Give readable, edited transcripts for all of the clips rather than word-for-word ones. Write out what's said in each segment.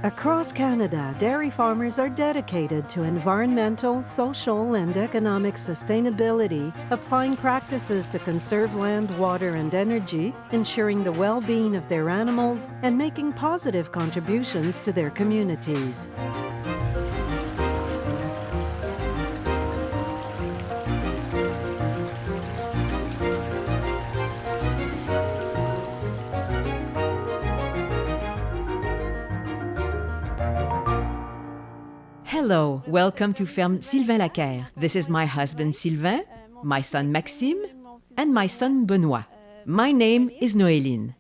Across Canada, dairy farmers are dedicated to environmental, social, and economic sustainability, applying practices to conserve land, water, and energy, ensuring the well-being of their animals, and making positive contributions to their communities. Hello, welcome to Ferme Sylvain Laquerre. This is my husband Sylvain, my son Maxime, and my son Benoit. My name is Noéline.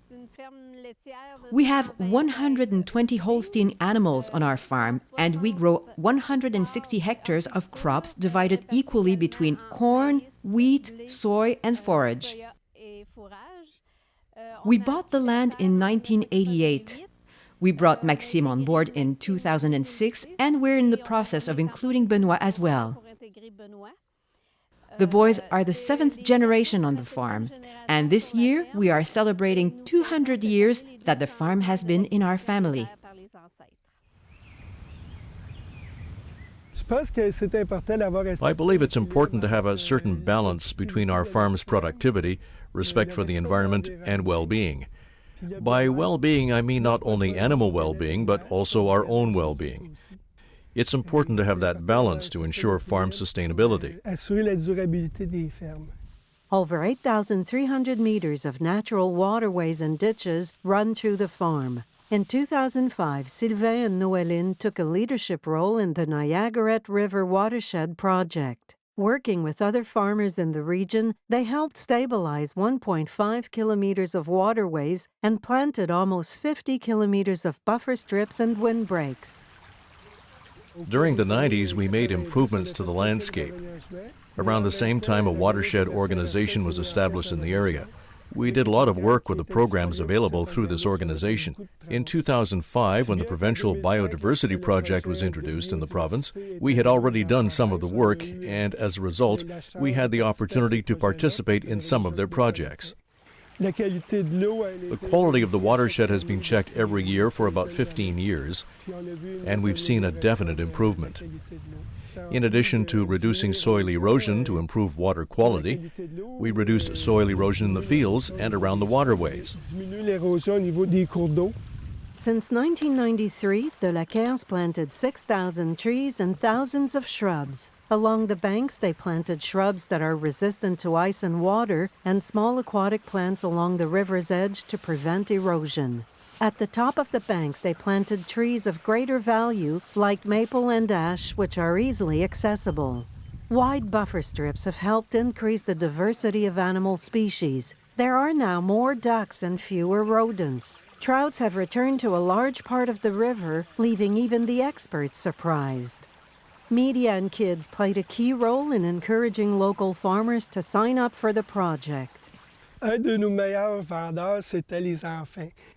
We have 120 Holstein animals on our farm, and we grow 160 hectares of crops divided equally between corn, wheat, soy, and forage. We bought the land in 1988. We brought Maxime on board in 2006, and we're in the process of including Benoit as well. The boys are the 7th generation on the farm, and this year we are celebrating 200 years that the farm has been in our family. I believe it's important to have a certain balance between our farm's productivity, respect for the environment, and well-being. By well-being, I mean not only animal well-being, but also our own well-being. It's important to have that balance to ensure farm sustainability. Over 8,300 meters of natural waterways and ditches run through the farm. In 2005, Sylvain and Noéline took a leadership role in the Niagaret River Watershed project. Working with other farmers in the region, they helped stabilize 1.5 kilometers of waterways and planted almost 50 kilometers of buffer strips and windbreaks. During the 90s, we made improvements to the landscape. Around the same time, a watershed organization was established in the area. We did a lot of work with the programs available through this organization. In 2005, when the provincial Biodiversity project was introduced in the province, we had already done some of the work, and as a result, we had the opportunity to participate in some of their projects. The quality of the watershed has been checked every year for about 15 years, and we've seen a definite improvement. In addition to reducing soil erosion to improve water quality, we reduced soil erosion in the fields and around the waterways. Since 1993, the Laquerres planted 6,000 trees and thousands of shrubs. Along the banks, they planted shrubs that are resistant to ice and water and small aquatic plants along the river's edge to prevent erosion. At the top of the banks, they planted trees of greater value, like maple and ash, which are easily accessible. Wide buffer strips have helped increase the diversity of animal species. There are now more ducks and fewer rodents. Trouts have returned to a large part of the river, leaving even the experts surprised. Media and kids played a key role in encouraging local farmers to sign up for the project.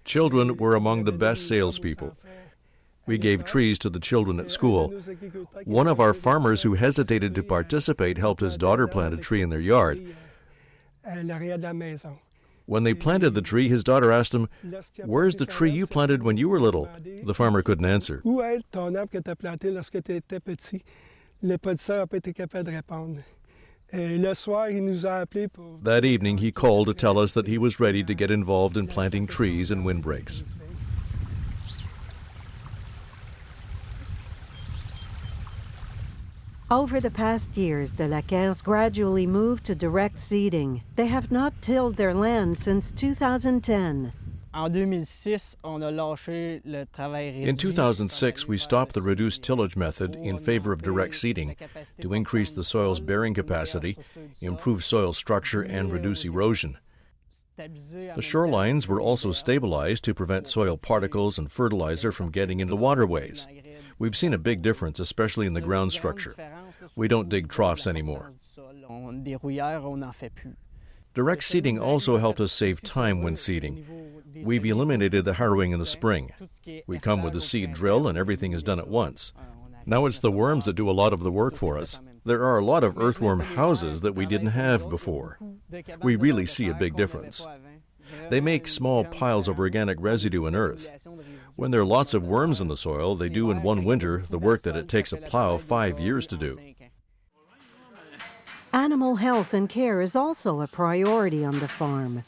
Children were among the best salespeople. We gave trees to the children at school. One of our farmers who hesitated to participate helped his daughter plant a tree in their yard. When they planted the tree, his daughter asked him, "Where's the tree you planted when you were little?" The farmer couldn't answer. That evening, he called to tell us that he was ready to get involved in planting trees and windbreaks. Over the past years, the Laquerres gradually moved to direct seeding. They have not tilled their land since 2010. In 2006, we stopped the reduced tillage method in favor of direct seeding to increase the soil's bearing capacity, improve soil structure, and reduce erosion. The shorelines were also stabilized to prevent soil particles and fertilizer from getting into waterways. We've seen a big difference, especially in the ground structure. We don't dig troughs anymore. Direct seeding also helped us save time when seeding. We've eliminated the harrowing in the spring. We come with a seed drill and everything is done at once. Now it's the worms that do a lot of the work for us. There are a lot of earthworm houses that we didn't have before. We really see a big difference. They make small piles of organic residue in earth. When there are lots of worms in the soil, they do in one winter the work that it takes a plow 5 years to do. Animal health and care is also a priority on the farm.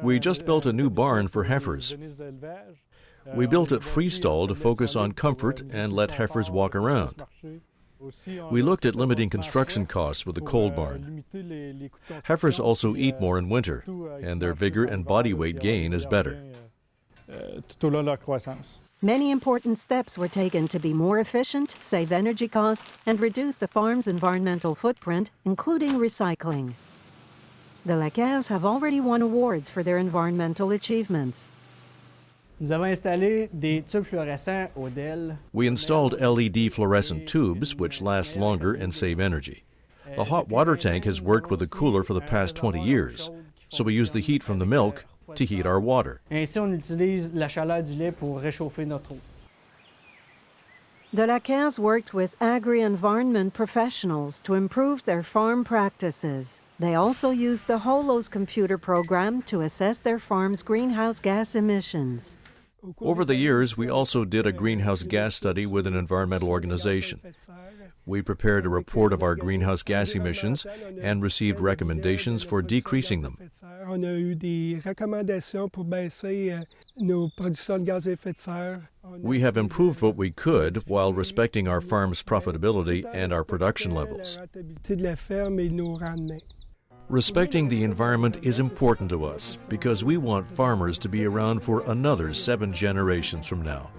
We just built a new barn for heifers. We built it freestall to focus on comfort and let heifers walk around. We looked at limiting construction costs with a cold barn. Heifers also eat more in winter, and their vigor and body weight gain is better. Many important steps were taken to be more efficient, save energy costs, and reduce the farm's environmental footprint, including recycling. The Laquerres have already won awards for their environmental achievements. Nous avons installé des tubes fluorescents au DEL. We installed LED fluorescent tubes, which last longer and save energy. The hot water tank has worked with the cooler for the past 20 years, so we use the heat from the milk to heat our water. Ainsi, on utilise la chaleur du lait pour réchauffer notre eau. The Laquerres worked with agri-environment professionals to improve their farm practices. They also used the HOLOS computer program to assess their farm's greenhouse gas emissions. Over the years, we also did a greenhouse gas study with an environmental organization. We prepared a report of our greenhouse gas emissions and received recommendations for decreasing them. On a eu des recommandations pour baisser nos productions de gaz à effet de serre. We have improved what we could while respecting our farm's profitability and our production levels. Respecting the environment is important to us because we want farmers to be around for another 7 generations from now.